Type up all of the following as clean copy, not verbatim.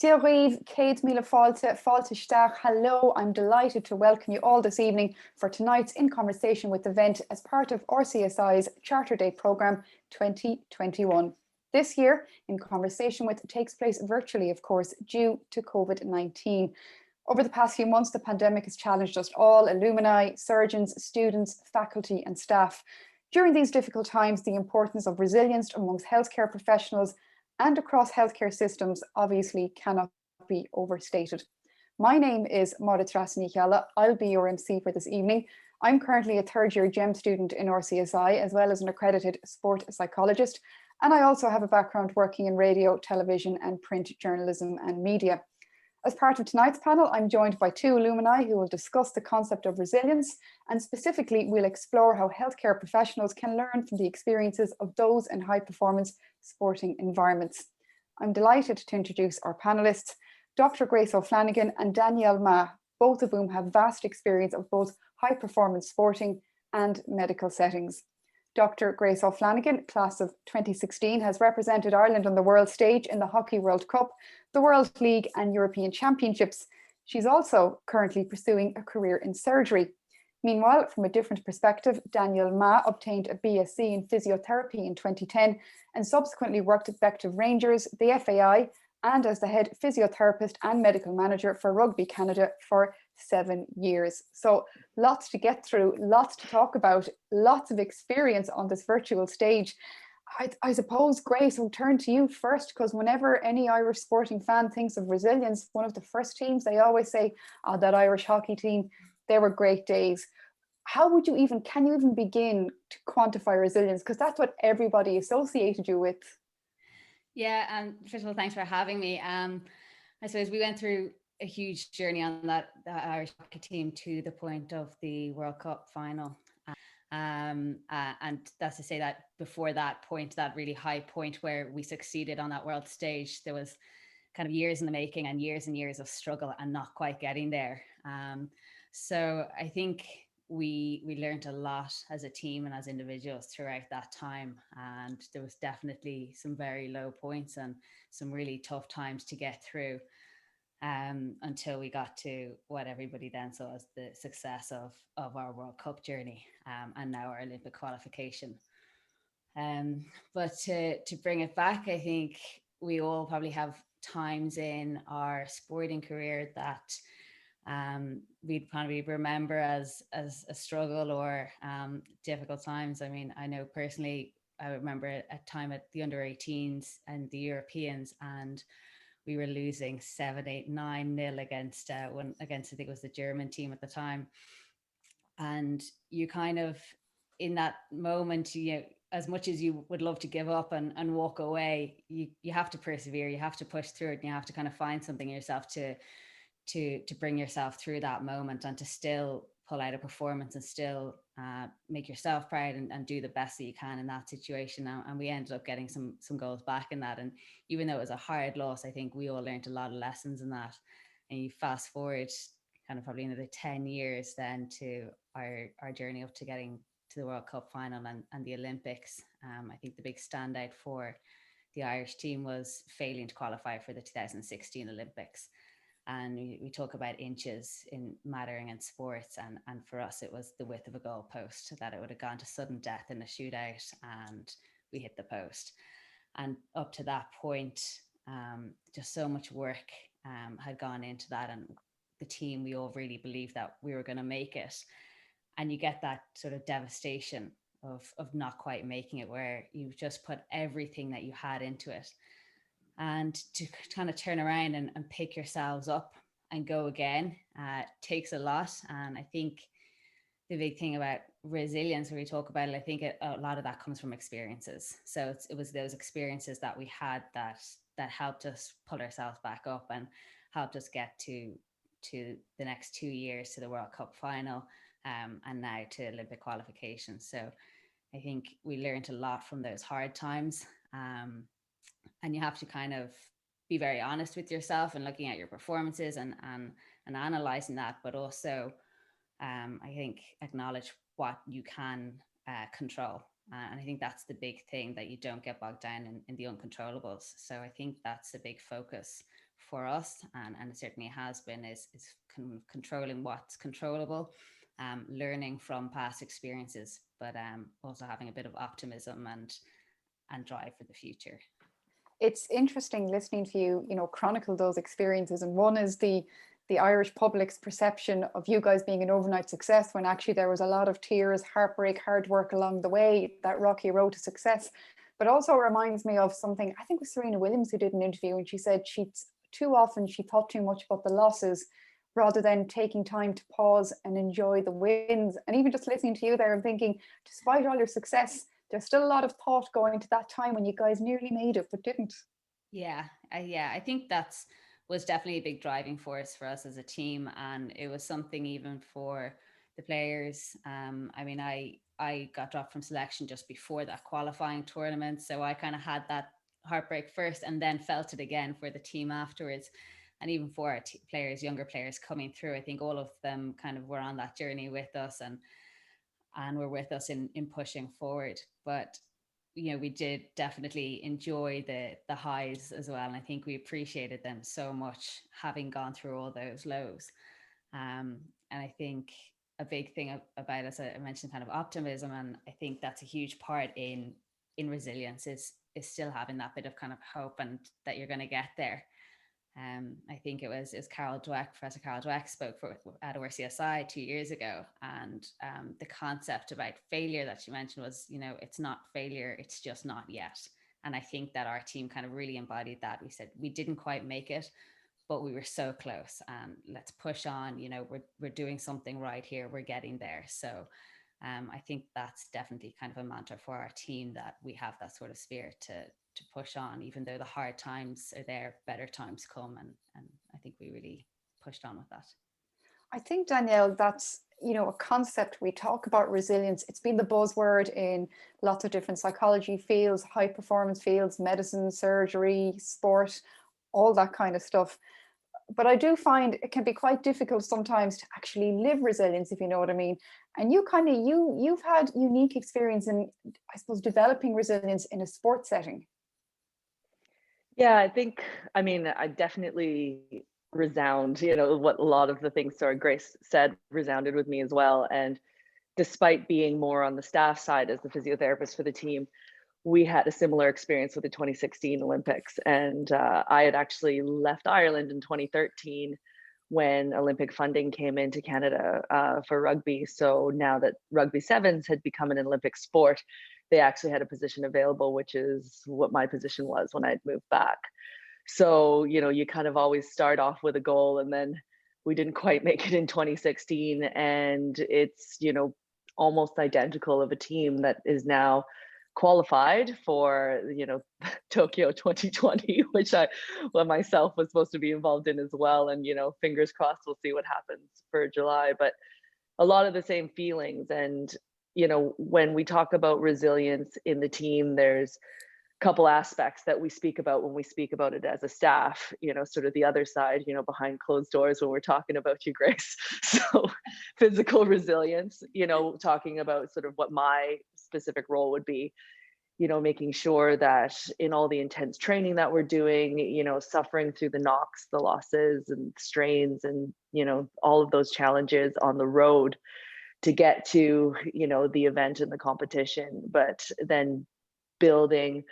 Diolch, Céad Míle Fáilte Isteach. Hello, I'm delighted to welcome you all this evening for tonight's In Conversation with event as part of RCSI's Charter Day programme 2021. This year, In Conversation with takes place virtually, of course, due to COVID-19. Over the past few months, the pandemic has challenged us all, alumni, surgeons, students, faculty and staff. During these difficult times, the importance of resilience amongst healthcare professionals and across healthcare systems obviously cannot be overstated. My name is Máire Treasa Ní Cheallaigh. I'll be your MC for this evening. I'm currently a third-year GEM student in RCSI, as well as an accredited sport psychologist, and I also have a background working in radio, television and print journalism and media. As part of tonight's panel, I'm joined by two alumni who will discuss the concept of resilience, and specifically we'll explore how healthcare professionals can learn from the experiences of those in high-performance sporting environments. I'm delighted to introduce our panelists, Dr. Grace O'Flanagan and Danielle Mah, both of whom have vast experience of both high-performance sporting and medical settings. Dr. Grace O'Flanagan, class of 2016, has represented Ireland on the world stage in the Hockey World Cup, the World League and European Championships. She's also currently pursuing a career in surgery. Meanwhile, from a different perspective, Danielle Mah obtained a BSc in Physiotherapy in 2010 and subsequently worked at Bective Rangers, the FAI, and as the head physiotherapist and medical manager for Rugby Canada for 7 years. So lots to get through, lots to talk about, lots of experience on this virtual stage. I suppose, Grace, we'll turn to you first, because whenever any Irish sporting fan thinks of resilience, one of the first teams they always say, oh, that Irish hockey team, they were great days. How would you can you even begin to quantify resilience? Because that's what everybody associated you with. Yeah, first of all, thanks for having me. I suppose we went through a huge journey on that Irish hockey team to the point of the World Cup final. And that's to say that before that point, that really high point where we succeeded on that world stage, there was kind of years in the making and years of struggle and not quite getting there. So I think we learned a lot as a team and as individuals throughout that time. And there was definitely some very low points and some really tough times to get through. Until we got to what everybody then saw as the success of our World Cup journey and now our Olympic qualification. But to bring it back, I think we all probably have times in our sporting career that we'd probably remember as a struggle or difficult times. I mean, I know personally, I remember a time at the under-18s and the Europeans, and we were losing 7-8-9-0 against I think it was the German team at the time. And you kind of, in that moment, you know, as much as you would love to give up and walk away, you have to persevere, you have to push through it, and you have to kind of find something in yourself to bring yourself through that moment and to still pull out a performance and still make yourself proud and do the best that you can in that situation. And we ended up getting some goals back in that. And even though it was a hard loss, I think we all learned a lot of lessons in that. And you fast forward kind of probably another 10 years then to our journey up to getting to the World Cup final and the Olympics. I think the big standout for the Irish team was failing to qualify for the 2016 Olympics. And we talk about inches in mattering in sports, and for us it was the width of a goalpost, that it would have gone to sudden death in a shootout and we hit the post. And up to that point, just so much work had gone into that, and the team, we all really believed that we were going to make it. And you get that sort of devastation of not quite making it, where you've just put everything that you had into it. And to kind of turn around and pick yourselves up and go again takes a lot. And I think the big thing about resilience, when we talk about it, I think a lot of that comes from experiences. So it was those experiences that we had that helped us pull ourselves back up and helped us get to the next 2 years, to the World Cup final, and now to Olympic qualification. So I think we learned a lot from those hard times. And you have to kind of be very honest with yourself and looking at your performances and analyzing that, but also I think acknowledge what you can control. And I think that's the big thing, that you don't get bogged down in the uncontrollables. So I think that's a big focus for us, and it certainly has been, is controlling what's controllable, learning from past experiences, but also having a bit of optimism and drive for the future. It's interesting listening to you, chronicle those experiences. And one is the Irish public's perception of you guys being an overnight success, when actually there was a lot of tears, heartbreak, hard work along the way, that rocky road to success. But also reminds me of something, I think it was Serena Williams who did an interview, and she said too often she thought too much about the losses rather than taking time to pause and enjoy the wins. And even just listening to you there, I'm thinking, despite all your success, there's still a lot of thought going into that time when you guys nearly made it but didn't. Yeah, I think that's was definitely a big driving force for us as a team, and it was something even for the players. I mean, I got dropped from selection just before that qualifying tournament, so I kind of had that heartbreak first, and then felt it again for the team afterwards. And even for our players, younger players coming through, I think all of them kind of were on that journey with us, and were with us in pushing forward. But we did definitely enjoy the highs as well, and I think we appreciated them so much, having gone through all those lows. And I think a big thing about us, I mentioned kind of optimism, and I think that's a huge part in resilience, is still having that bit of kind of hope, and that you're going to get there. I think it was Professor Carol Dweck spoke at RCSI 2 years ago, and the concept about failure that she mentioned was, it's not failure, it's just not yet. And I think that our team kind of really embodied that. We said we didn't quite make it, but we were so close, and let's push on. We're doing something right here, we're getting there. So I think that's definitely kind of a mantra for our team, that we have that sort of spirit to push on, even though the hard times are there, better times come, and I think we really pushed on with that. I think, Danielle, that's a concept we talk about, resilience. It's been the buzzword in lots of different psychology fields, high performance fields, medicine, surgery, sport, all that kind of stuff. But I do find it can be quite difficult sometimes to actually live resilience, if you know what I mean. And you've had unique experience in, I suppose, developing resilience in a sports setting. Yeah, I definitely resound, what a lot of the things Grace said resounded with me as well. And despite being more on the staff side as the physiotherapist for the team, we had a similar experience with the 2016 Olympics. And I had actually left Ireland in 2013 when Olympic funding came into Canada for rugby. So now that rugby sevens had become an Olympic sport, they actually had a position available, which is what my position was when I'd moved back. So, you kind of always start off with a goal, and then we didn't quite make it in 2016. And it's, almost identical of a team that is now qualified for, Tokyo 2020, which I myself was supposed to be involved in as well. And, fingers crossed, we'll see what happens for July. But a lot of the same feelings. And when we talk about resilience in the team, there's a couple aspects that we speak about when we speak about it as a staff, sort of the other side, behind closed doors when we're talking about you, Grace. So physical resilience, talking about sort of what my specific role would be, making sure that in all the intense training that we're doing, suffering through the knocks, the losses and strains, and, all of those challenges on the road to get to, the event and the competition, but then building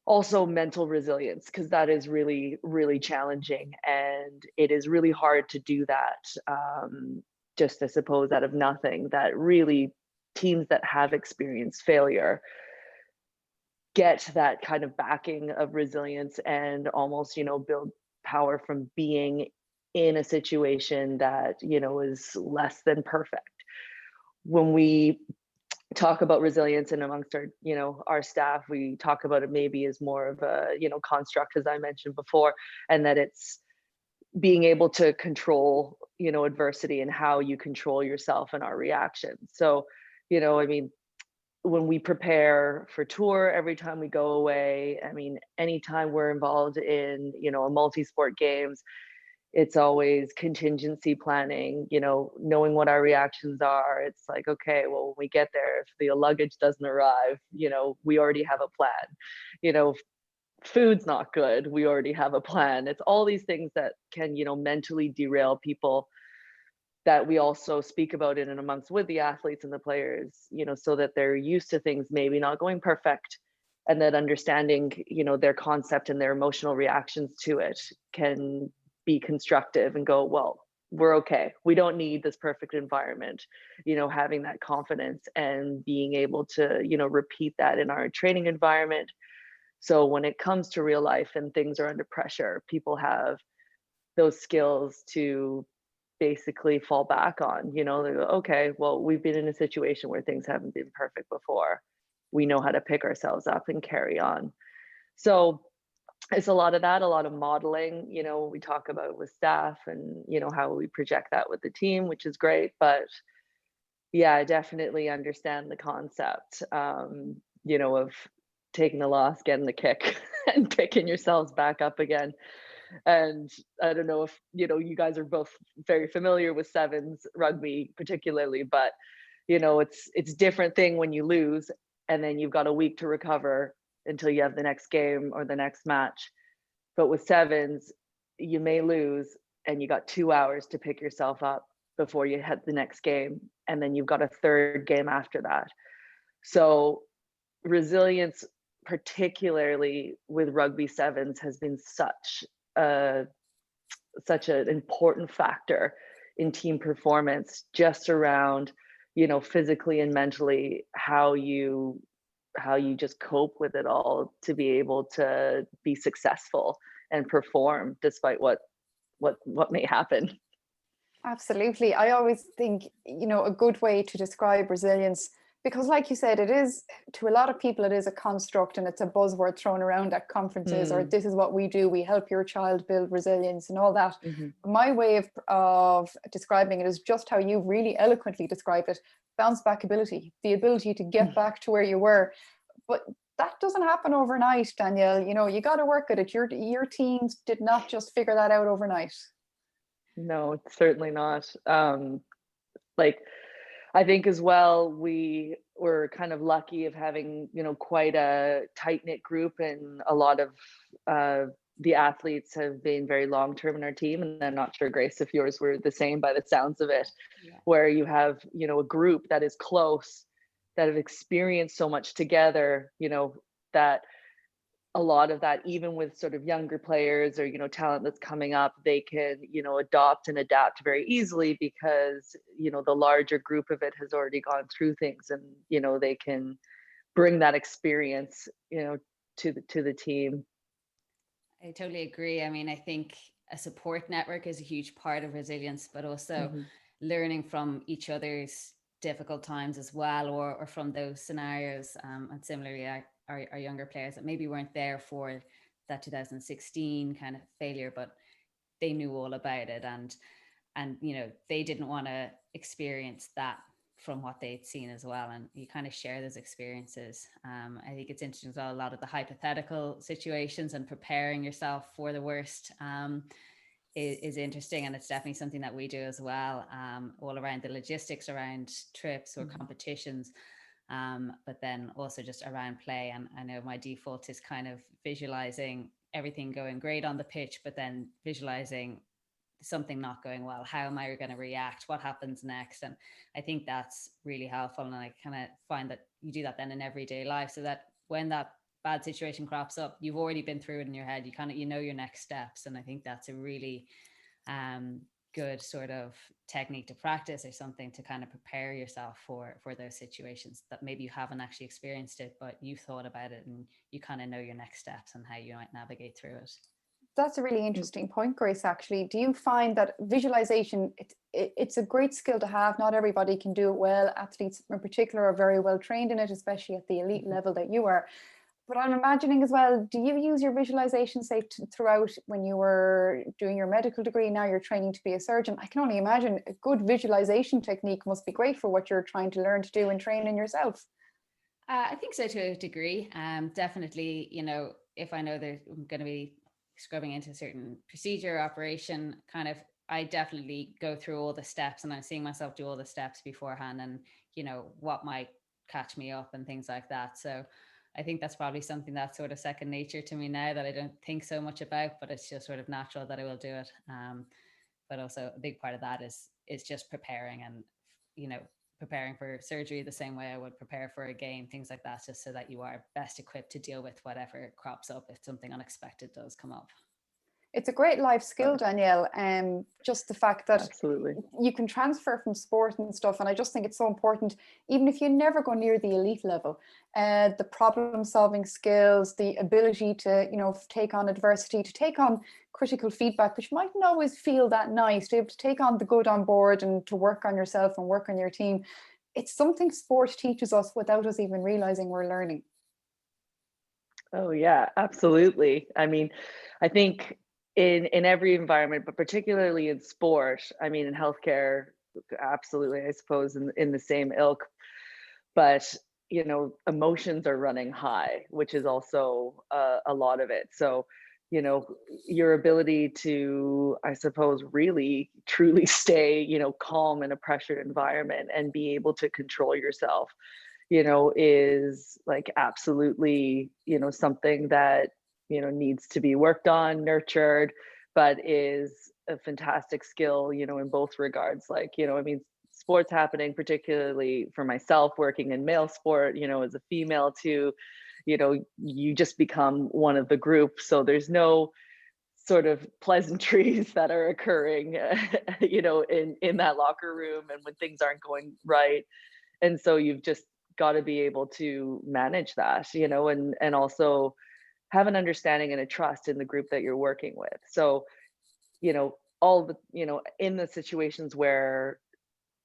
also mental resilience, because that is really, really challenging. And it is really hard to do that, just I suppose out of nothing, that really teams that have experienced failure get that kind of backing of resilience, and almost, build power from being in a situation that, is less than perfect. When we talk about resilience and amongst our, our staff, we talk about it maybe as more of a, construct, as I mentioned before, and that it's being able to control, adversity, and how you control yourself and our reactions. So, when we prepare for tour, every time we go away, anytime we're involved in, a multi-sport games, it's always contingency planning, knowing what our reactions are. It's like, okay, well, when we get there, if the luggage doesn't arrive, we already have a plan, food's not good, we already have a plan. It's all these things that can, mentally derail people, that we also speak about in and amongst with the athletes and the players, so that they're used to things maybe not going perfect, and that understanding, their concept and their emotional reactions to it can be constructive and go, well, we're okay. We don't need this perfect environment, having that confidence and being able to, repeat that in our training environment. So when it comes to real life and things are under pressure, people have those skills to basically fall back on. They go, okay, well, we've been in a situation where things haven't been perfect before. We know how to pick ourselves up and carry on. So it's a lot of that, a lot of modeling, we talk about with staff, and, how we project that with the team, which is great. But yeah, I definitely understand the concept, of taking the loss, getting the kick, and picking yourselves back up again. And I don't know if, you guys are both very familiar with sevens rugby particularly, but, it's different thing when you lose and then you've got a week to recover until you have the next game or the next match. But with sevens, you may lose and you got 2 hours to pick yourself up before you head the next game. And then you've got a third game after that. So resilience, particularly with rugby sevens, has been such an important factor in team performance, just around, physically and mentally, how you just cope with it all to be able to be successful and perform despite what may happen. Absolutely. I always think, a good way to describe resilience, because like you said, it is, to a lot of people, it is a construct and it's a buzzword thrown around at conferences, or this is what we do. We help your child build resilience and all that. My way of describing it is just how you really eloquently described it: bounce back ability, the ability to get back to where you were. But that doesn't happen overnight, Danielle. You got to work at it. Your teams did not just figure that out overnight. No, it's certainly not. I think as well, we were kind of lucky of having, quite a tight-knit group, and a lot of the athletes have been very long-term in our team. And I'm not sure, Grace, if yours were the same by the sounds of it, where you have, a group that is close, that have experienced so much together, that a lot of that, even with sort of younger players or, talent that's coming up, they can, adopt and adapt very easily, because, the larger group of it has already gone through things, and, they can bring that experience, to the team. I totally agree. I mean, I think a support network is a huge part of resilience, but also learning from each other's difficult times as well, or from those scenarios. And similarly, our younger players that maybe weren't there for that 2016 kind of failure, but they knew all about it, and they didn't want to experience that from what they'd seen as well. And you kind of share those experiences. I think it's interesting as well, a lot of the hypothetical situations and preparing yourself for the worst is interesting, and it's definitely something that we do as well, all around the logistics around trips or competitions. But then also just around play. And I know my default is kind of visualizing everything going great on the pitch, but then visualizing something not going well. How am I going to react? What happens next? And I think that's really helpful. And I kind of find that you do that then in everyday life, so that when that bad situation crops up, you've already been through it in your head. You know your next steps. And I think that's a really good sort of technique to practice, or something to kind of prepare yourself for those situations that maybe you haven't actually experienced it, but you've thought about it, and you kind of know your next steps and how you might navigate through it. That's a really interesting point, Grace. Actually, do you find that visualization, it's a great skill to have? Not everybody can do it well. Athletes in particular are very well trained in it, especially at the elite level that you are. But I'm imagining as well, do you use your visualization, say, throughout when you were doing your medical degree? Now you're training to be a surgeon. I can only imagine a good visualization technique must be great for what you're trying to learn to do and train in yourself. I think so, to a degree. Definitely, if I know that I'm going to be scrubbing into a certain procedure, operation, kind of, I definitely go through all the steps, and I'm seeing myself do all the steps beforehand, and, what might catch me up and things like that. So I think that's probably something that's sort of second nature to me now, that I don't think so much about, but it's just sort of natural that I will do it. But also a big part of that is just preparing, and, you know, preparing for surgery the same way I would prepare for a game, things like that, just so that you are best equipped to deal with whatever crops up if something unexpected does come up. It's a great life skill, Danielle. Just the fact that Absolutely. you can transfer from sport and stuff. And I just think it's so important, even if you never go near the elite level, the problem solving skills, the ability to, you know, take on adversity, to take on critical feedback, which mightn't always feel that nice, to be able to take on the good on board and to work on yourself and work on your team. It's something sport teaches us without us even realizing we're learning. Oh yeah, absolutely. I mean, I think in every environment, but particularly in sport, I mean, in healthcare, absolutely, I suppose in the same ilk, but you know, emotions are running high, which is also a lot of it. So, you know, your ability to, I suppose, really truly stay, you know, calm in a pressured environment and be able to control yourself, you know, is like absolutely, you know, something that, you know, needs to be worked on, nurtured, but is a fantastic skill, you know, in both regards. Like, you know, I mean, sports happening, particularly for myself working in male sport, you know, as a female too, you know, you just become one of the group. So there's no sort of pleasantries that are occurring, you know, in that locker room and when things aren't going right. And so you've just got to be able to manage that, you know, and also have an understanding and a trust in the group that you're working with. So, you know, all the, you know, in the situations where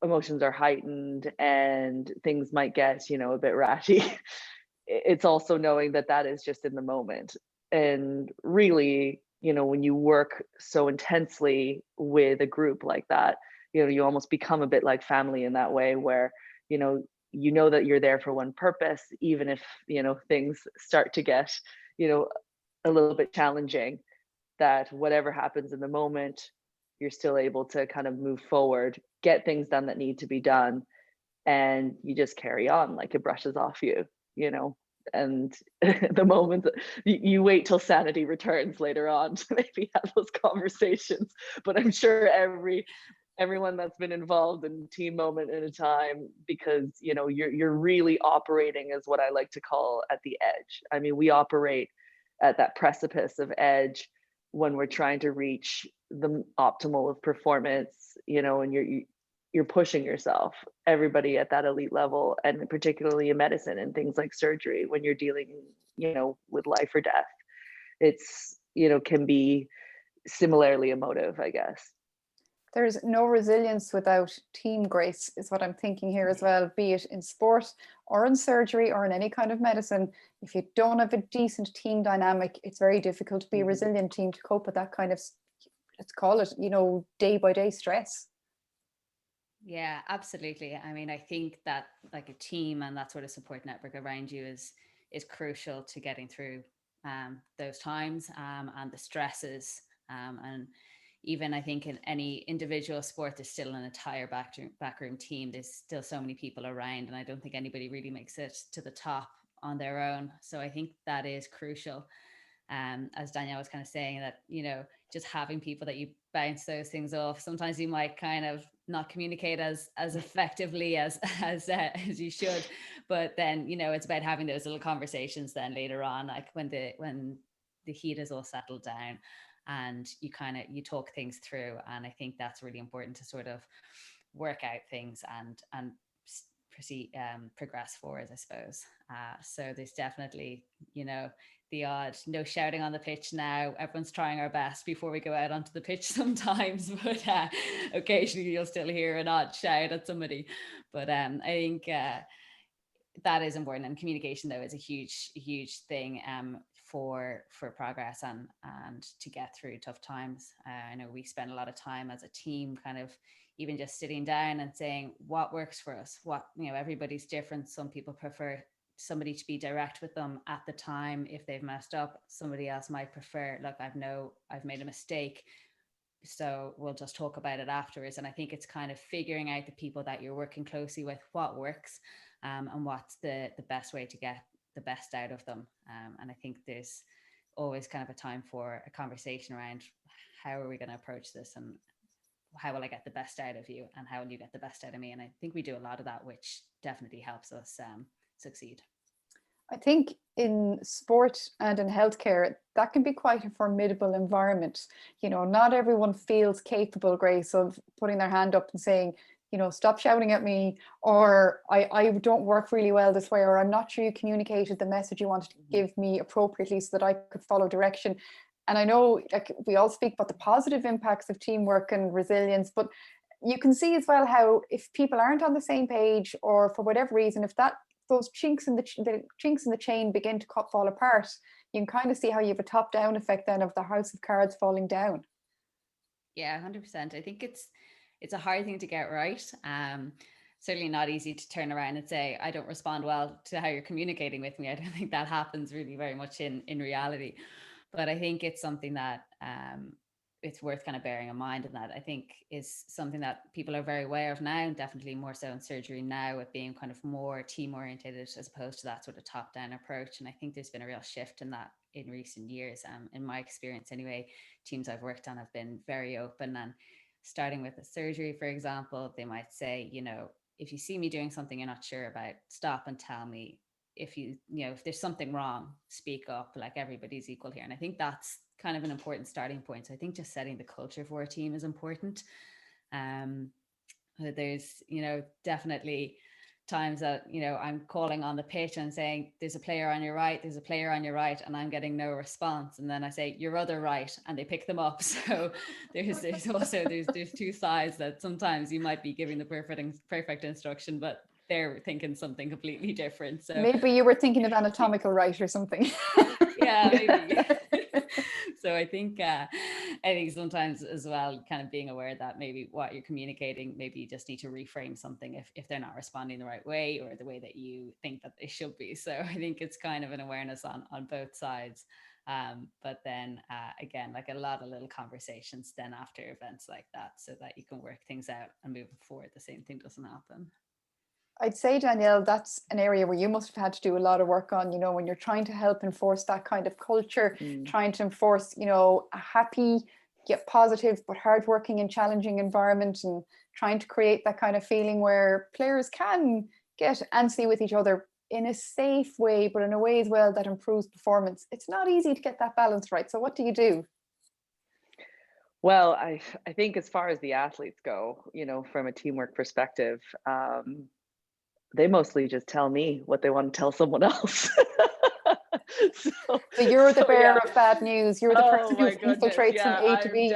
emotions are heightened and things might get, you know, a bit ratty, it's also knowing that that is just in the moment. And really, you know, when you work so intensely with a group like that, you know, you almost become a bit like family in that way, where, you know that you're there for one purpose, even if, you know, things start to get, you know, a little bit challenging, that whatever happens in the moment, you're still able to kind of move forward, get things done that need to be done, and you just carry on like it brushes off you, you know. And the moment that you wait till sanity returns later on to maybe have those conversations. But I'm sure everyone that's been involved in team moment at a time, because you know you're really operating as what I like to call at the edge. I mean, we operate at that precipice of edge when we're trying to reach the optimal of performance, you know, and you're pushing yourself, everybody at that elite level, and particularly in medicine and things like surgery, when you're dealing, you know, with life or death, it's, you know, can be similarly emotive, I guess. There's no resilience without team grace, is what I'm thinking here as well, be it in sport or in surgery or in any kind of medicine. If you don't have a decent team dynamic, it's very difficult to be a resilient team to cope with that kind of, let's call it, you know, day by day stress. Yeah, absolutely. I mean, I think that like a team and that sort of support network around you is crucial to getting through those times and the stresses. And even I think in any individual sport, there's still an entire backroom team. There's still so many people around, and I don't think anybody really makes it to the top on their own. So I think that is crucial. As Danielle was kind of saying, that, you know, just having people that you bounce those things off. Sometimes you might kind of not communicate as effectively as you should, but then, you know, it's about having those little conversations then later on, like when the heat is all settled down, and you talk things through. And I think that's really important to sort of work out things and progress forward, I suppose. So there's definitely, you know, the odd no shouting on the pitch now. Everyone's trying our best before we go out onto the pitch sometimes, but occasionally you'll still hear an odd shout at somebody. But I think that is important, and communication though is a huge thing for progress and to get through tough times. I know we spend a lot of time as a team kind of even just sitting down and saying what works for us. What, you know, everybody's different. Some people prefer somebody to be direct with them at the time if they've messed up. Somebody else might prefer, look, I've made a mistake, so we'll just talk about it afterwards. And I think it's kind of figuring out the people that you're working closely with, what works, and what's the best way to get the best out of them. And I think there's always kind of a time for a conversation around how are we going to approach this, and how will I get the best out of you, and how will you get the best out of me? And I think we do a lot of that, which definitely helps us succeed. I think in sport and in healthcare, that can be quite a formidable environment. You know, not everyone feels capable, Grace, of putting their hand up and saying, you know, stop shouting at me, or I don't work really well this way, or I'm not sure you communicated the message you wanted to give me appropriately so that I could follow direction. And I know, like, we all speak about the positive impacts of teamwork and resilience, but you can see as well how if people aren't on the same page, or for whatever reason, if those chinks in the chinks in the chain begin to fall apart, you can kind of see how you have a top-down effect then of the house of cards falling down. Yeah, 100%. I think it's a hard thing to get right. Certainly not easy to turn around and say, I don't respond well to how you're communicating with me. I don't think that happens really very much in reality. But I think it's something that it's worth kind of bearing in mind, and that I think is something that people are very aware of now, and definitely more so in surgery now, with being kind of more team orientated as opposed to that sort of top down approach. And I think there's been a real shift in that in recent years. In my experience anyway, teams I've worked on have been very open, and starting with a surgery, for example, they might say, you know, if you see me doing something you're not sure about, stop and tell me. If if there's something wrong, speak up, like everybody's equal here. And I think that's kind of an important starting point. So I think just setting the culture for a team is important. There's, definitely times that, I'm calling on the pitch and saying, there's a player on your right, and I'm getting no response. And then I say, your other right, and they pick them up. So there's also, there's two sides, that sometimes you might be giving the perfect instruction, but they're thinking something completely different. So maybe you were thinking of anatomical right or something. Yeah, maybe. So I think sometimes as well, kind of being aware that maybe what you're communicating, maybe you just need to reframe something if they're not responding the right way, or the way that you think that they should be. So I think it's kind of an awareness on both sides. But then again, like a lot of little conversations then after events like that, so that you can work things out and move forward, the same thing doesn't happen. I'd say, Danielle, that's an area where you must have had to do a lot of work on, when you're trying to help enforce that kind of culture, trying to enforce, a happy, yet positive, but hardworking and challenging environment, and trying to create that kind of feeling where players can get antsy with each other in a safe way, but in a way as well that improves performance. It's not easy to get that balance right. So what do you do? Well, I think as far as the athletes go, from a teamwork perspective, they mostly just tell me what they want to tell someone else. So you're the bearer of bad news. You're the person who infiltrates from A to B.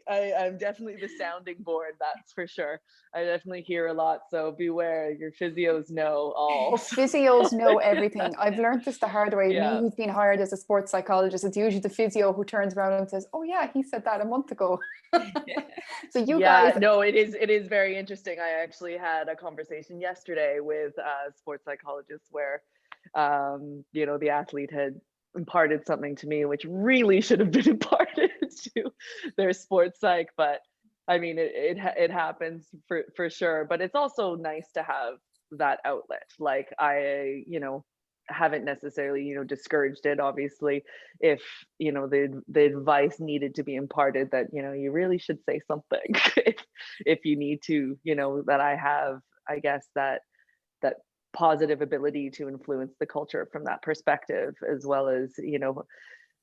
I'm definitely the sounding board, that's for sure. I definitely hear a lot, so beware. Your physios know all. Physios know everything. I've learned this the hard way. Me, who's been hired as a sports psychologist, it's usually the physio who turns around and says, oh yeah, he said that a month ago. So you guys. No, it is very interesting. I actually had a conversation yesterday with a sports psychologist where the athlete had imparted something to me which really should have been imparted to their sports psych. But I mean, it happens for sure. But it's also nice to have that outlet. Like I haven't necessarily discouraged it, obviously, if the advice needed to be imparted, that you really should say something if you need to, that I have, I guess, that positive ability to influence the culture from that perspective, as well as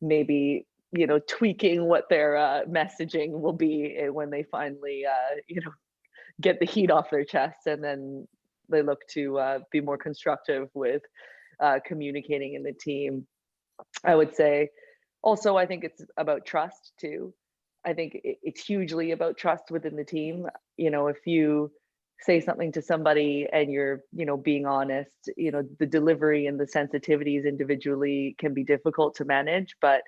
maybe tweaking what their messaging will be when they finally get the heat off their chest, and then they look to be more constructive with communicating in the team. I would say also, I think it's about trust too. I think it's hugely about trust within the team. If you say something to somebody and you're being honest, the delivery and the sensitivities individually can be difficult to manage, but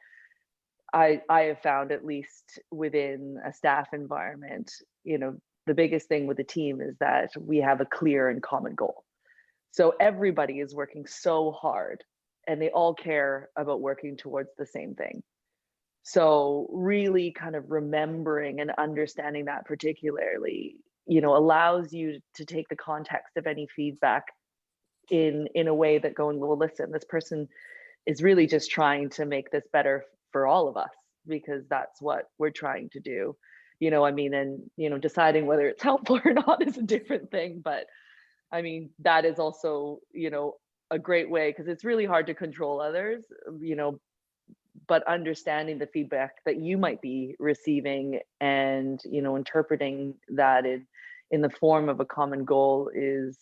I have found, at least within a staff environment, the biggest thing with the team is that we have a clear and common goal. So everybody is working so hard and they all care about working towards the same thing. So really kind of remembering and understanding that particularly, allows you to take the context of any feedback in a way that going, well, listen, this person is really just trying to make this better for all of us, because that's what we're trying to do. I mean, and deciding whether it's helpful or not is a different thing, but I mean, that is also, a great way, because it's really hard to control others, but understanding the feedback that you might be receiving and, interpreting that in the form of a common goal is,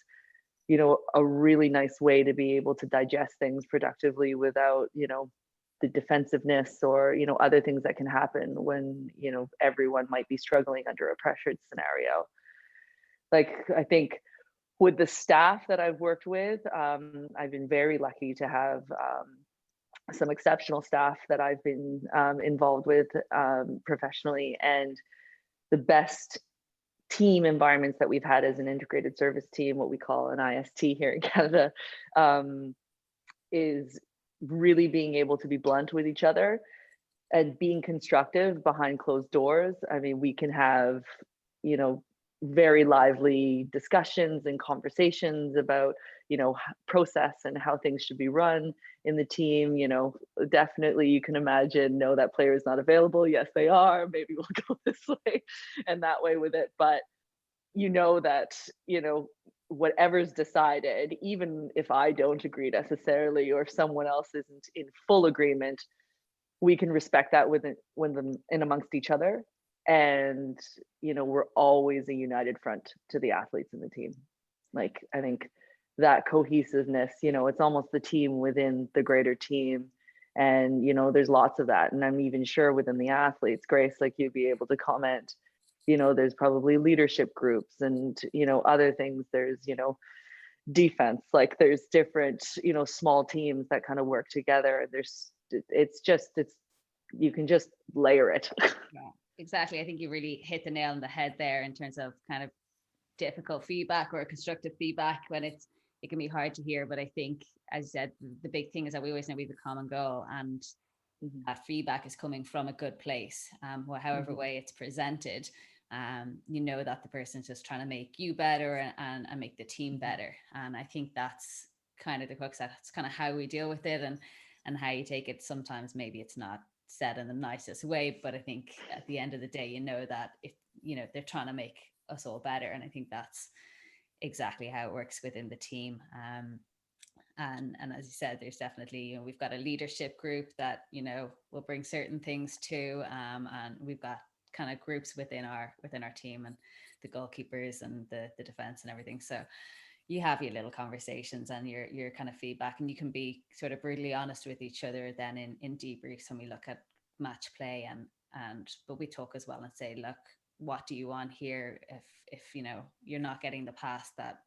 a really nice way to be able to digest things productively without, the defensiveness or, other things that can happen when, everyone might be struggling under a pressured scenario. Like, I think with the staff that I've worked with, I've been very lucky to have some exceptional staff that I've been involved with professionally, and the best team environments that we've had as an integrated service team, what we call an IST here in Canada, is really being able to be blunt with each other and being constructive behind closed doors. I mean, we can have, very lively discussions and conversations about, process and how things should be run in the team. Definitely you can imagine, no, that player is not available. Yes, they are. Maybe we'll go this way and that way with it. But that, whatever's decided, even if I don't agree necessarily, or if someone else isn't in full agreement, we can respect that with them in amongst each other. And, we're always a united front to the athletes in the team. Like, I think that cohesiveness, it's almost the team within the greater team. And, there's lots of that. And I'm even sure within the athletes, Grace, like you'd be able to comment, there's probably leadership groups and, other things. There's, defense, like there's different, small teams that kind of work together. You can just layer it. Yeah, exactly. I think you really hit the nail on the head there in terms of kind of difficult feedback or constructive feedback when it can be hard to hear. But I think, as you said, the big thing is that we always know we have a common goal, and that feedback is coming from a good place, however way it's presented. That the person's just trying to make you better and make the team better. And I think that's kind of the crux. That's kind of how we deal with it and how you take it. Sometimes maybe it's not said in the nicest way, but I think at the end of the day, that if they're trying to make us all better. And I think that's exactly how it works within the team. And as you said, there's definitely, we've got a leadership group that, will bring certain things to, and we've got kind of groups within our team, and the goalkeepers and the defense and everything. So you have your little conversations and your kind of feedback, and you can be sort of brutally honest with each other then in debriefs when we look at match play, but we talk as well and say, look, what do you want here? If you're not getting the pass that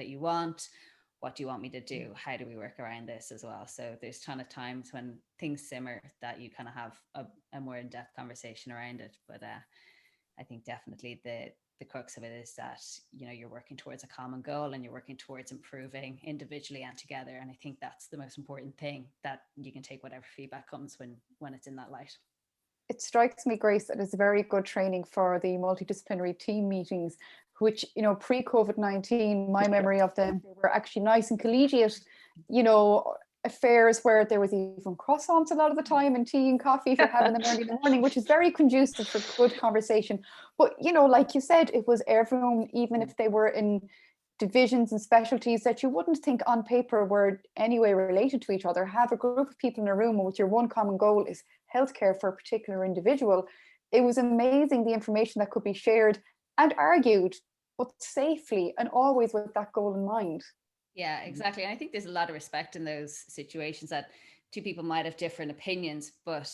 you want, what do you want me to do? How do we work around this as well? So there's a ton of times when things simmer that you kind of have a more in-depth conversation around it. But I think definitely the crux of it is that, you're working towards a common goal and you're working towards improving individually and together. And I think that's the most important thing, that you can take whatever feedback comes when it's in that light. It strikes me, Grace, that it's very good training for the multidisciplinary team meetings, which, pre-COVID-19, my memory of them, they were actually nice and collegiate, affairs where there was even croissants a lot of the time, and tea and coffee if you're having them early in the morning, which is very conducive for good conversation. But, like you said, it was everyone, even if they were in divisions and specialties that you wouldn't think on paper were anyway related to each other, have a group of people in a room with your one common goal is healthcare for a particular individual. It was amazing the information that could be shared and argued, but safely and always with that goal in mind. Yeah, exactly. And I think there's a lot of respect in those situations, that two people might have different opinions, but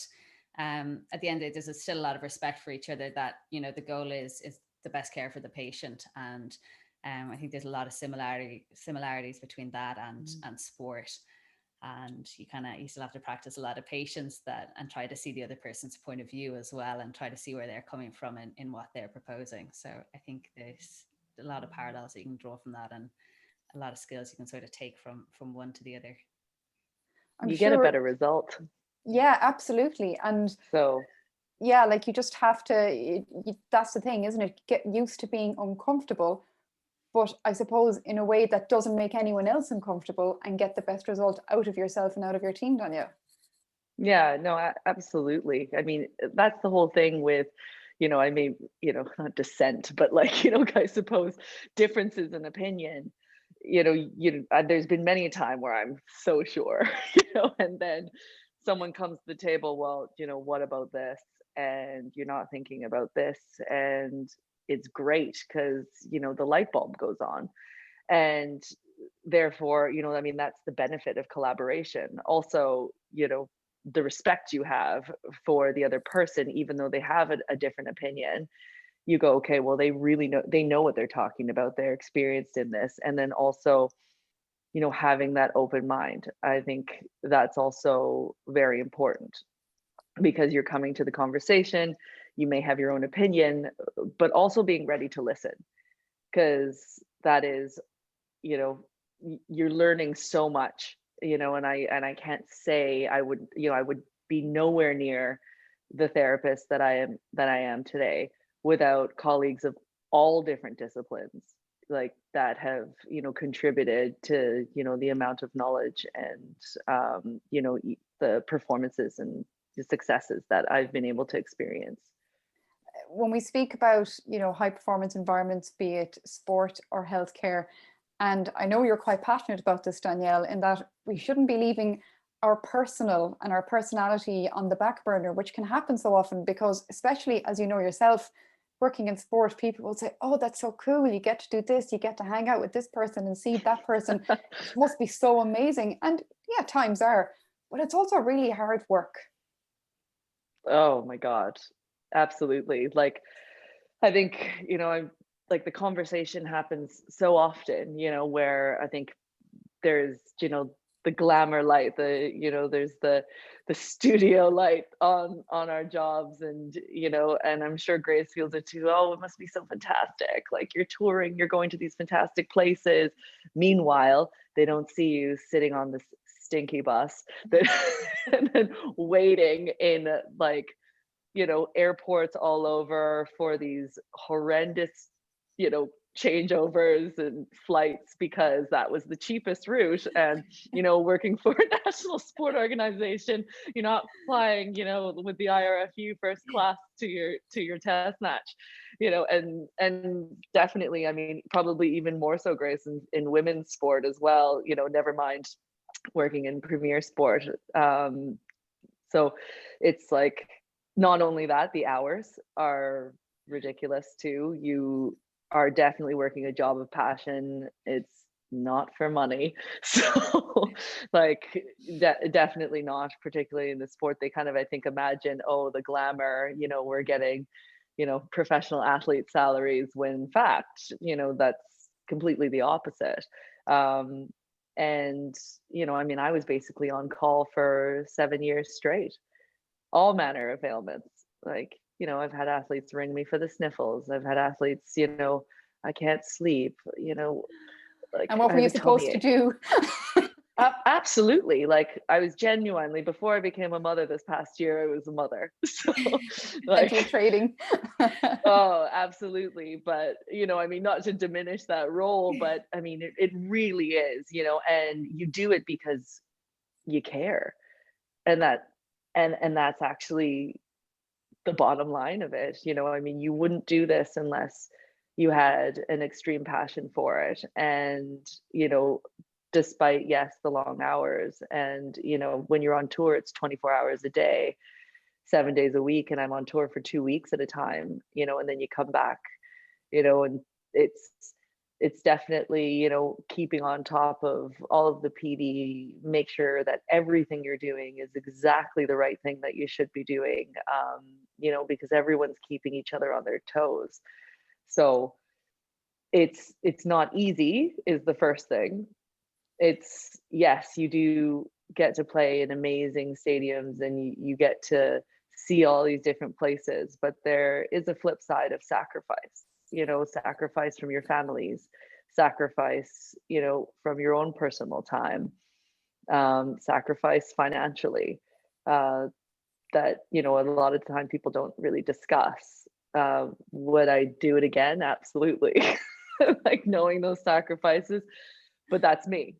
at the end of it, there's still a lot of respect for each other, that, the goal is the best care for the patient. And I think there's a lot of similarities between that and sport. And you still have to practice a lot of patience and try to see the other person's point of view as well, and try to see where they're coming from in what they're proposing. So I think there's a lot of parallels that you can draw from that, and a lot of skills you can sort of take from one to the other. You get a better result. Yeah, absolutely. And so, yeah, like you just have to, that's the thing, isn't it? Get used to being uncomfortable, but I suppose in a way that doesn't make anyone else uncomfortable, and get the best result out of yourself and out of your team, Danielle. Yeah, no, absolutely. I mean, that's the whole thing with, I mean, not dissent, but like, I suppose differences in opinion. There's been many a time where I'm so sure, and then someone comes to the table, well, what about this? And you're not thinking about this. And it's great because, the light bulb goes on. And therefore, I mean, that's the benefit of collaboration. Also, the respect you have for the other person, even though they have a different opinion, you go, okay, well, they know what they're talking about, they're experienced in this. And then also, having that open mind, I think that's also very important, because you're coming to the conversation, you may have your own opinion, but also being ready to listen, because that is, you're learning so much, and I can't say I would be nowhere near the therapist that I am today without colleagues of all different disciplines, like that have, contributed to, the amount of knowledge and, the performances and the successes that I've been able to experience. When we speak about, high performance environments, be it sport or healthcare, and I know you're quite passionate about this, Danielle, in that we shouldn't be leaving our personal and our personality on the back burner, which can happen so often, because especially as you know yourself, working in sport, people will say, oh, that's so cool, you get to do this, you get to hang out with this person and see that person. It must be so amazing. And yeah, times are, but it's also really hard work. Oh my God, absolutely. Like, I think, I'm like, the conversation happens so often, where I think there's, the glamour light, there's the studio light on our jobs, and and I'm sure Grace feels it too. Oh, it must be so fantastic, like you're touring, you're going to these fantastic places. Meanwhile, they don't see you sitting on this stinky bus and then waiting in, like, airports all over for these horrendous, changeovers and flights, because that was the cheapest route. And, working for a national sport organization, you're not flying, with the IRFU first class to your test match, and definitely, I mean, probably even more so, Grace, in women's sport as well, never mind working in premier sport. So it's like, not only that, the hours are ridiculous too. You are definitely working a job of passion. It's not for money. So like, definitely not, particularly in the sport. They kind of, I think, imagine, oh, the glamour, we're getting, professional athlete salaries, when in fact, that's completely the opposite. And, I mean, I was basically on call for 7 years straight, all manner of ailments. Like, I've had athletes ring me for the sniffles. I've had athletes, I can't sleep, like. And what were you supposed to do? Absolutely. Like, I was genuinely, before I became a mother this past year, I was a mother. So Plenty of trading. Oh, absolutely. But, I mean, not to diminish that role, but I mean, it really is, and you do it because you care. And that's actually the bottom line of it. I mean, you wouldn't do this unless you had an extreme passion for it. And, despite, yes, the long hours, and, when you're on tour, it's 24 hours a day, 7 days a week, and I'm on tour for 2 weeks at a time, and then you come back, and it's definitely, keeping on top of all of the PD, make sure that everything you're doing is exactly the right thing that you should be doing, because everyone's keeping each other on their toes. So it's not easy, is the first thing. It's, yes, you do get to play in amazing stadiums, and you get to see all these different places, but there is a flip side of sacrifice. Sacrifice from your families, sacrifice, from your own personal time, sacrifice financially, that, a lot of the time people don't really discuss. Would I do it again? Absolutely. like knowing those sacrifices, but that's me,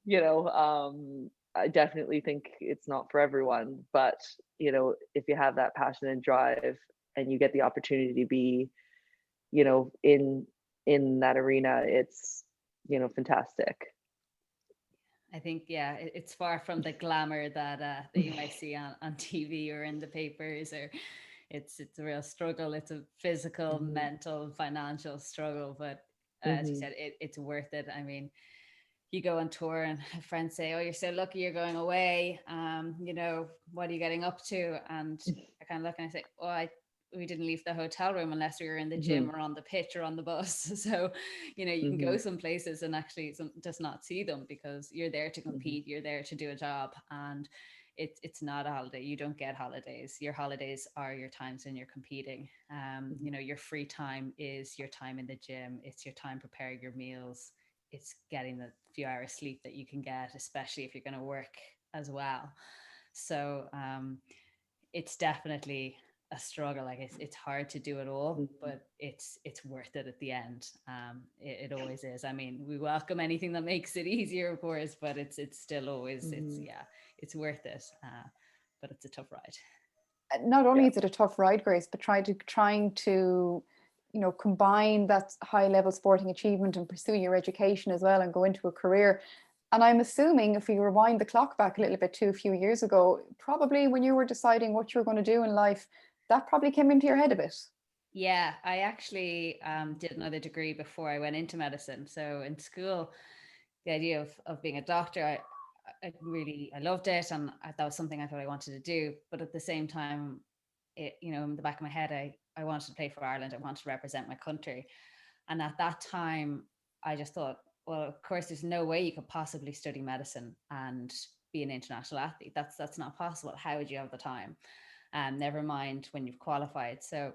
I definitely think it's not for everyone, but if you have that passion and drive and you get the opportunity to be, in that arena, it's, fantastic. I think, yeah, it's far from the glamour that you might see on TV or in the papers, or it's a real struggle. It's a physical, mental, financial struggle, but as you said, it's worth it. I mean, you go on tour and friends say, "Oh, you're so lucky you're going away. What are you getting up to?" And I kind of look and I say, "Oh, we didn't leave the hotel room unless we were in the gym or on the pitch or on the bus." So, you can go some places and actually just not see them, because you're there to compete, you're there to do a job, and it's not a holiday. You don't get holidays. Your holidays are your times when you're competing. Your free time is your time in the gym. It's your time preparing your meals. It's getting the few hours sleep that you can get, especially if you're going to work as well. So it's definitely a struggle. Like it's hard to do it all, but it's worth it at the end. It always is. I mean, we welcome anything that makes it easier, of course, but it's still always it's worth it. But it's a tough ride. Not only is it a tough ride, Grace, but trying to combine that high level sporting achievement and pursue your education as well and go into a career. And I'm assuming, if we rewind the clock back a little bit to a few years ago, probably when you were deciding what you were going to do in life, that probably came into your head a bit. Yeah, I actually did another degree before I went into medicine. So in school, the idea of being a doctor, I loved it, and that was something I thought I wanted to do. But at the same time, in the back of my head, I wanted to play for Ireland. I wanted to represent my country. And at that time, I just thought, well, of course, there's no way you could possibly study medicine and be an international athlete. That's not possible. How would you have the time? Never mind when you've qualified. So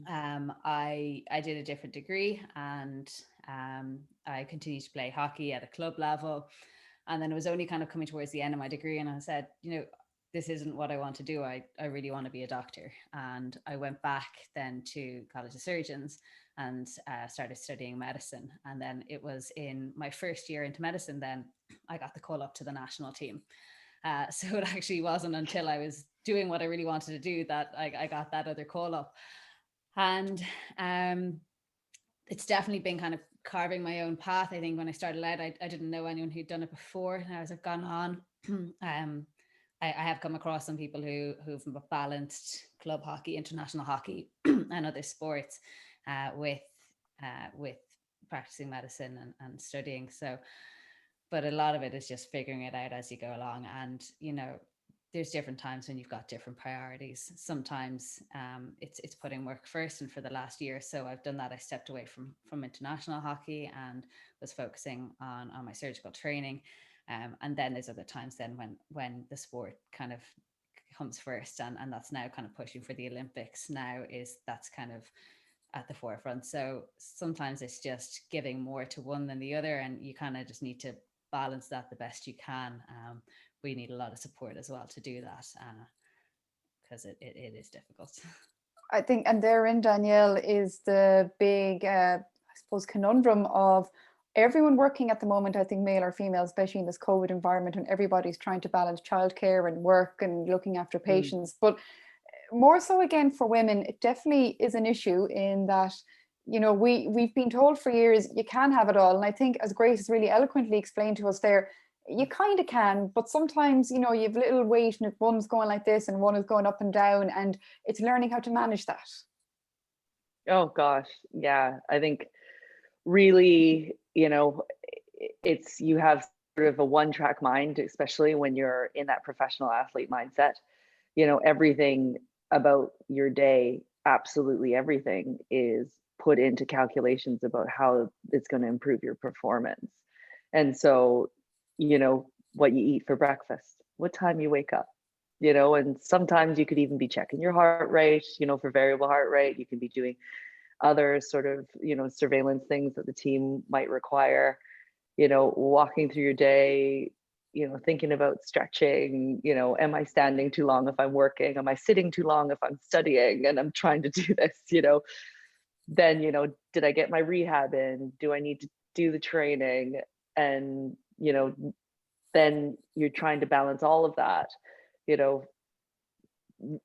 I did a different degree, and I continued to play hockey at a club level. And then it was only kind of coming towards the end of my degree, and I said, this isn't what I want to do. I really want to be a doctor. And I went back then to College of Surgeons and started studying medicine. And then it was in my first year into medicine, then I got the call up to the national team. So it actually wasn't until I was doing what I really wanted to do that I got that other call up. And it's definitely been kind of carving my own path. I think when I started out, I didn't know anyone who'd done it before. And as I've gone on, I have come across some people who've balanced club hockey, international hockey, and other sports with practicing medicine and studying. So, but a lot of it is just figuring it out as you go along. And, there's different times when you've got different priorities. Sometimes it's putting work first. And for the last year or so, I've done that. I stepped away from international hockey and was focusing on my surgical training. And then there's other times then when the sport kind of comes first, and that's now kind of pushing for the Olympics now, that's kind of at the forefront. So sometimes it's just giving more to one than the other, and you kind of just need to balance that the best you can. We need a lot of support as well to do that, because it is difficult. I think, and therein, Danielle, is the big, I suppose, conundrum of everyone working at the moment, I think male or female, especially in this COVID environment, and everybody's trying to balance childcare and work and looking after patients. But more so again for women, it definitely is an issue in that, we've been told for years you can have it all. And I think, as Grace has really eloquently explained to us there, you kind of can, but sometimes, you have little weight and one's going like this and one is going up and down, and it's learning how to manage that. Oh gosh, yeah. I think really, it's, you have sort of a one-track mind, especially when you're in that professional athlete mindset. Everything about your day, absolutely everything, is put into calculations about how it's going to improve your performance. And so, what you eat for breakfast, what time you wake up, and sometimes you could even be checking your heart rate, for variable heart rate. You can be doing other sort of, surveillance things that the team might require, walking through your day, thinking about stretching, am I standing too long if I'm working? Am I sitting too long if I'm studying and I'm trying to do this, then, you know, did I get my rehab in? Do I need to do the training? And, you know, then you're trying to balance all of that, you know,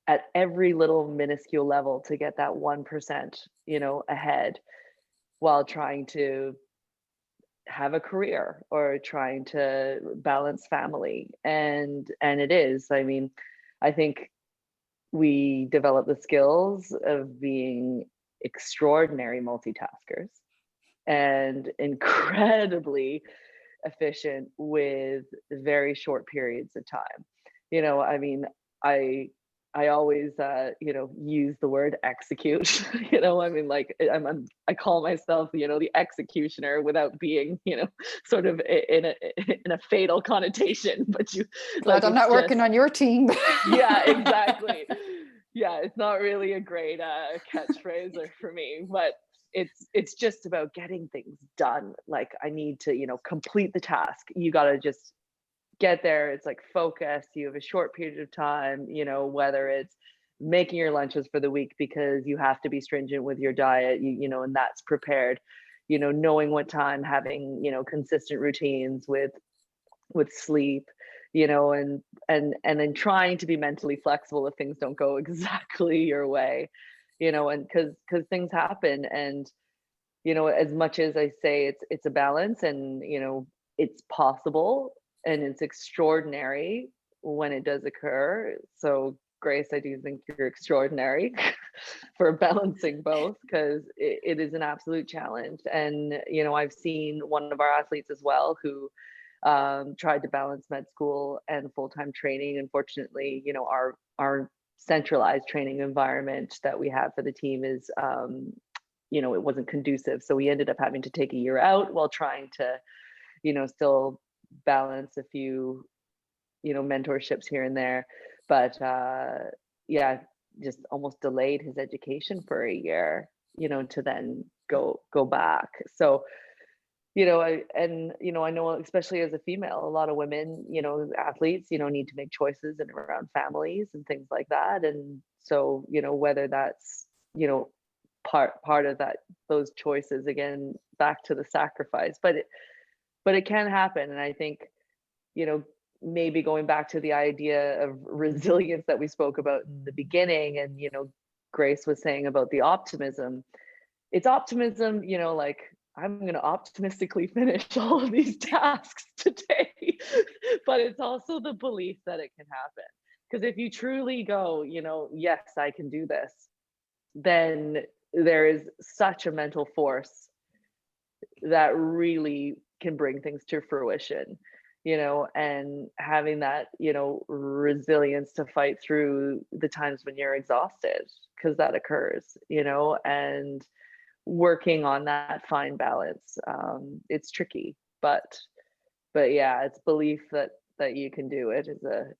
at every little minuscule level to get that 1%, you know, ahead, while trying to have a career or trying to balance family. And it is, I mean, I think we develop the skills of being extraordinary multitaskers and incredibly efficient with very short periods of time. You know, I mean, I always you know, use the word execute. You know, I mean, like I call myself, you know, the executioner without being, you know, sort of in a fatal connotation, but you Glad like I'm not working just, on your team. yeah, exactly. Yeah, it's not really a great catchphrase for me, but it's just about getting things done. Like I need to, you know, complete the task. You got to just get there. It's like focus. You have a short period of time, you know, whether it's making your lunches for the week because you have to be stringent with your diet, you know, and that's prepared, you know, knowing what time, having, you know, consistent routines with sleep, you know, and then trying to be mentally flexible if things don't go exactly your way, you know, and because things happen. And you know, as much as I say it's a balance, and you know, it's possible and it's extraordinary when it does occur. So Grace, I do think you're extraordinary for balancing both, because it is an absolute challenge. And you know, I've seen one of our athletes as well who tried to balance med school and full-time training. Unfortunately, you know, our centralized training environment that we have for the team is you know, it wasn't conducive. So we ended up having to take a year out while trying to, you know, still balance a few, you know, mentorships here and there. But yeah, just almost delayed his education for a year, you know, to then go back. So, you know, you know, I know, especially as a female, a lot of women, you know, athletes, you know, need to make choices and around families and things like that. And so, you know, whether that's, you know, part of that, those choices, again, back to the sacrifice, but it can happen. And I think, you know, maybe going back to the idea of resilience that we spoke about in the beginning, and you know, Grace was saying about the optimism. It's optimism, you know, like I'm going to optimistically finish all of these tasks today. But it's also the belief that it can happen. Because if you truly go, you know, yes, I can do this, then there is such a mental force that really can bring things to fruition, you know, and having that, you know, resilience to fight through the times when you're exhausted, because that occurs, you know, and working on that fine balance. It's tricky, but yeah, it's belief that you can do it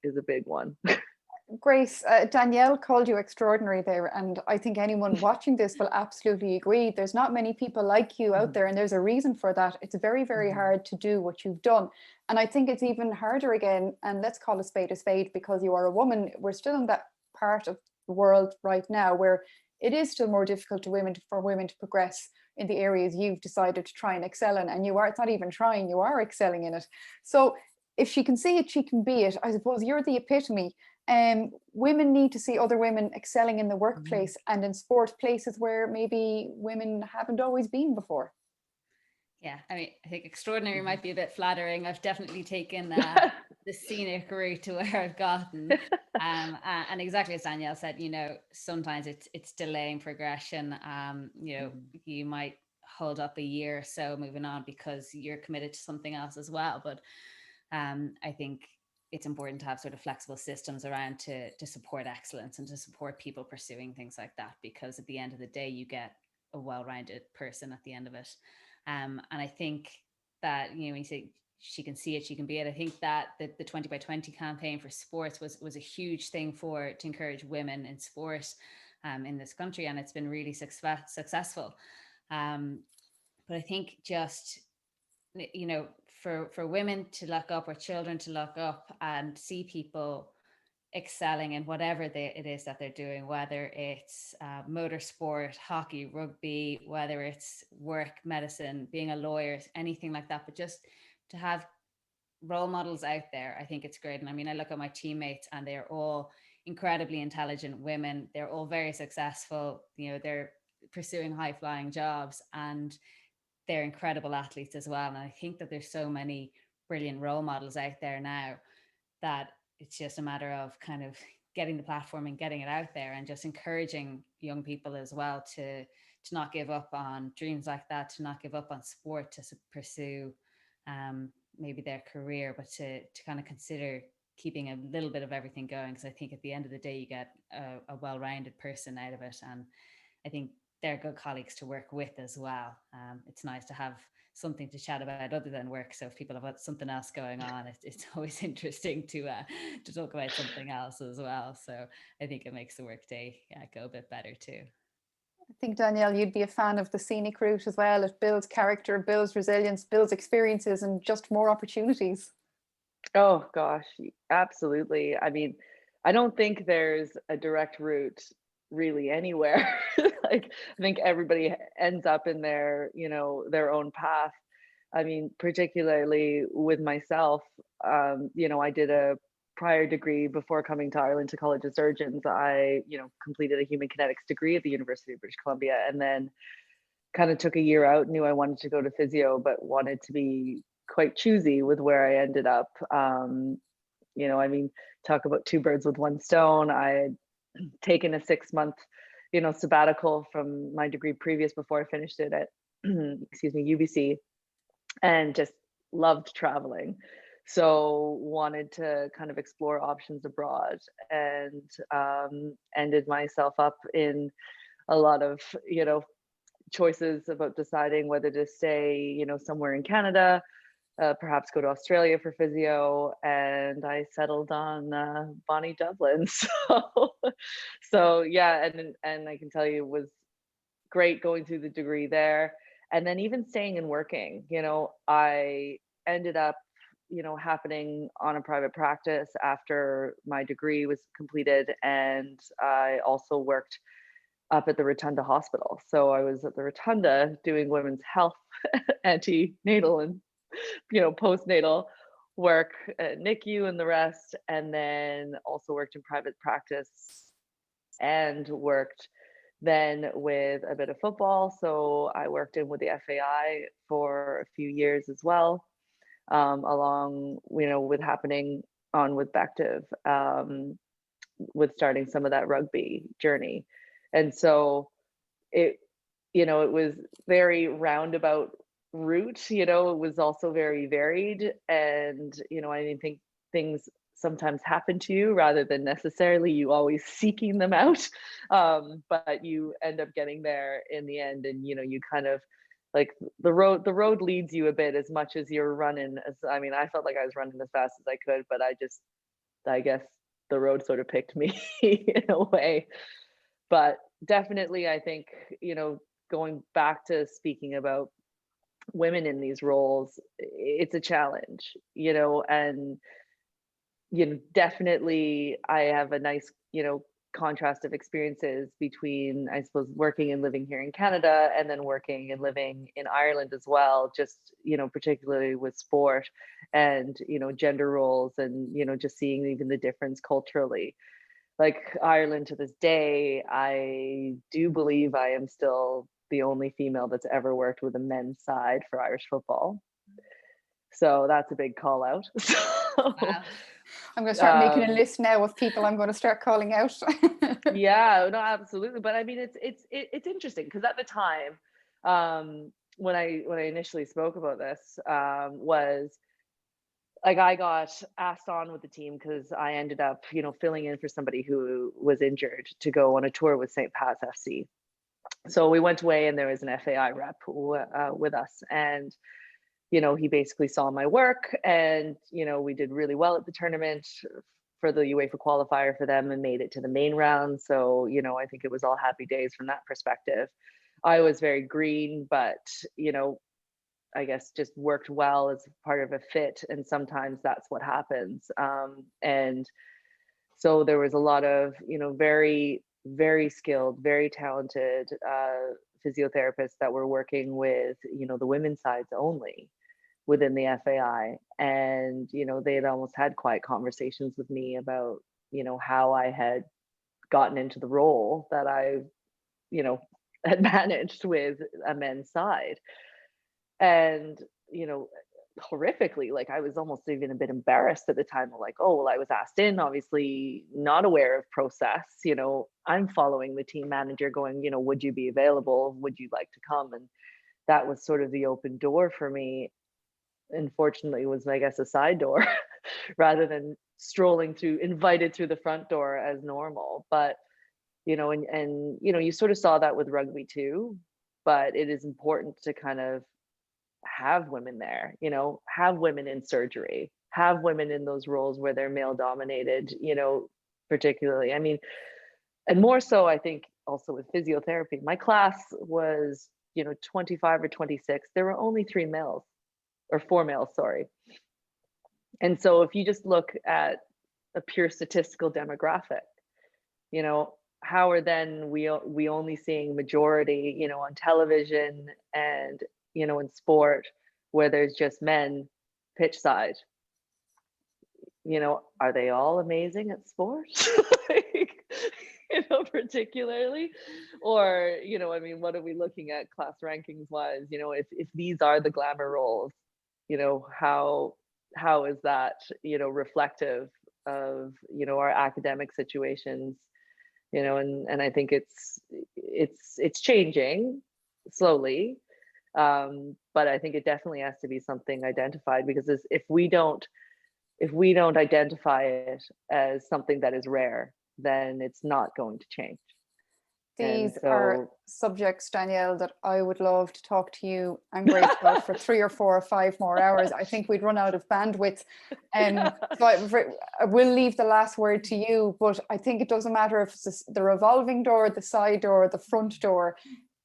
is a big one. Grace, Danielle called you extraordinary there, and I think anyone watching this will absolutely agree. There's not many people like you out there, and there's a reason for that. It's very, very hard to do what you've done. And I think it's even harder again, and let's call a spade, because you are a woman. We're still in that part of the world right now where it is still more difficult for women to progress in the areas you've decided to try and excel in. And it's not even trying, you are excelling in it. So if she can see it, she can be it. I suppose you're the epitome. Women need to see other women excelling in the workplace and in sport, places where maybe women haven't always been before. Yeah, I mean, I think extraordinary might be a bit flattering. I've definitely taken the scenic route to where I've gotten. And exactly as Danielle said, you know, sometimes it's delaying progression. You know, you might hold up a year or so moving on because you're committed to something else as well. But I think it's important to have sort of flexible systems around to support excellence and to support people pursuing things like that, because at the end of the day, you get a well-rounded person at the end of it. And I think that, you know, when you say she can see it, she can be it, I think that the 20 by 20 campaign for sports was a huge thing to encourage women in sport in this country, and it's been really successful. But I think just, you know, for women to look up, or children to look up and see people excelling in whatever it is that they're doing, whether it's motorsport, hockey, rugby, whether it's work, medicine, being a lawyer, anything like that. But just to have role models out there, I think it's great. And I mean, I look at my teammates and they're all incredibly intelligent women. They're all very successful. You know, they're pursuing high flying jobs and they're incredible athletes as well. And I think that there's so many brilliant role models out there now that it's just a matter of kind of getting the platform and getting it out there, and just encouraging young people as well to not give up on dreams like that, to not give up on sport, to pursue maybe their career, but to kind of consider keeping a little bit of everything going, because I think at the end of the day you get a well-rounded person out of it, and I think they're good colleagues to work with as well. It's nice to have something to chat about other than work, so if people have something else going on, it's always interesting to talk about something else as well. So I think it makes the work day go a bit better too. I think, Danielle, you'd be a fan of the scenic route as well. It builds character, builds resilience, builds experiences, and just more opportunities. Oh gosh, absolutely. I mean, I don't think there's a direct route really anywhere. Like, I think everybody ends up in their, you know, their own path. I mean, particularly with myself, you know, I did a prior degree before coming to Ireland to College of Surgeons. I, you know, completed a human kinetics degree at the University of British Columbia, and then kind of took a year out, knew I wanted to go to physio, but wanted to be quite choosy with where I ended up. You know, I mean, talk about two birds with one stone. I had taken a 6-month, you know, sabbatical from my degree previous before I finished it at, excuse me, UBC, and just loved traveling. So wanted to kind of explore options abroad, and ended myself up in a lot of, you know, choices about deciding whether to stay, you know, somewhere in Canada, perhaps go to Australia for physio, and I settled on Bonnie Dublin. So yeah, and I can tell you it was great going through the degree there, and then even staying and working. You know, I ended up, you know, happening on a private practice after my degree was completed, and I also worked up at the Rotunda Hospital. So I was at the Rotunda doing women's health, antenatal and, you know, postnatal work at NICU and the rest, and then also worked in private practice and worked then with a bit of football. So I worked in with the FAI for a few years as well, along, you know, with happening on with Bective, with starting some of that rugby journey. And so it, you know, it was very roundabout route, you know, it was also very varied. And, you know, I think things sometimes happen to you rather than necessarily you always seeking them out. But you end up getting there in the end. And, you know, you kind of like the road leads you a bit as much as you're running. As I mean, I felt like I was running as fast as I could, but I guess the road sort of picked me in a way. But definitely, I think, you know, going back to speaking about women in these roles, it's a challenge, you know, and, you know, definitely I have a nice, you know, contrast of experiences between, I suppose, working and living here in Canada and then working and living in Ireland as well, just, you know, particularly with sport and, you know, gender roles and, you know, just seeing even the difference culturally. Like Ireland to this day, I do believe I am still the only female that's ever worked with a men's side for Irish football. So that's a big call out. Wow. I'm going to start making a list now of people I'm going to start calling out. Yeah, no, absolutely. But I mean, it's interesting because at the time, when I initially spoke about this, was like I got asked on with the team because I ended up, you know, filling in for somebody who was injured to go on a tour with St. Pat's FC. So we went away and there was an FAI rep with us, and you know, he basically saw my work, and you know, we did really well at the tournament for the UEFA qualifier for them and made it to the main round. So, you know, I think it was all happy days from that perspective. I was very green, but you know, I guess just worked well as part of a fit, and sometimes that's what happens. And So there was a lot of, very, very skilled, very talented physiotherapists that were working with, the women's sides only within the FAI. And, they had almost had quiet conversations with me about, how I had gotten into the role that I, had managed with a men's side. And, horrifically, like I was almost even a bit embarrassed at the time, like, oh, well, I was asked in, obviously not aware of process. I'm following the team manager going, would you be available? Would you like to come? And that was sort of the open door for me. Unfortunately, it was, I guess, a side door rather than strolling through, invited through the front door as normal. But, and you sort of saw that with rugby too, but it is important to kind of have women there, have women in surgery, have women in those roles where they're male dominated, particularly. I mean, and more so, I think also with physiotherapy, my class was, 25 or 26. There were only 3 males or 4 males, sorry. And so if you just look at a pure statistical demographic, how are then we only seeing majority, on television and, in sport where there's just men pitch side? Are they all amazing at sport? Like, particularly? Or, I mean, what are we looking at class rankings wise? If these are the glamour roles, how is that, reflective of, our academic situations? And I think it's changing slowly. But I think it definitely has to be something identified, because if we don't identify it as something that is rare, then it's not going to change. These are subjects, Danielle, that I would love to talk to you and Grace about for 3 or 4 or 5 more hours. I think we'd run out of bandwidth. So I will leave the last word to you, but I think it doesn't matter if it's the revolving door, the side door, the front door.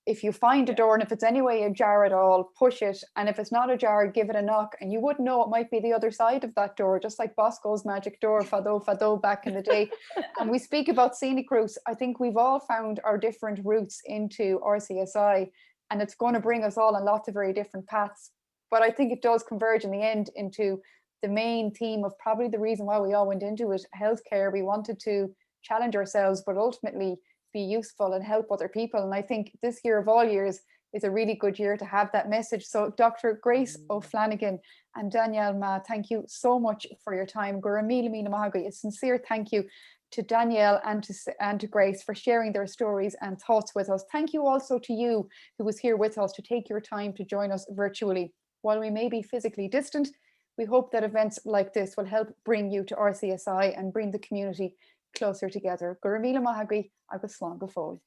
If you find a door and if it's any way ajar at all, push it. And if it's not ajar, give it a knock. And you wouldn't know it might be the other side of that door, just like Bosco's magic door, Fado, Fado, back in the day. And we speak about scenic routes. I think we've all found our different routes into RCSI, and it's going to bring us all on lots of very different paths. But I think it does converge in the end into the main theme of probably the reason why we all went into it, healthcare. We wanted to challenge ourselves, but ultimately be useful and help other people. And I think this year of all years is a really good year to have that message. So Dr. Grace O'Flanagan and Danielle Mah, thank you so much for your time. Gura míle míle maith agaibh. A sincere thank you to Danielle and to Grace for sharing their stories and thoughts with us. Thank you also to you who was here with us to take your time to join us virtually. While we may be physically distant, we hope that events like this will help bring you to RCSI and bring the community closer together. Gura míle maith agaibh agus slán go fóill.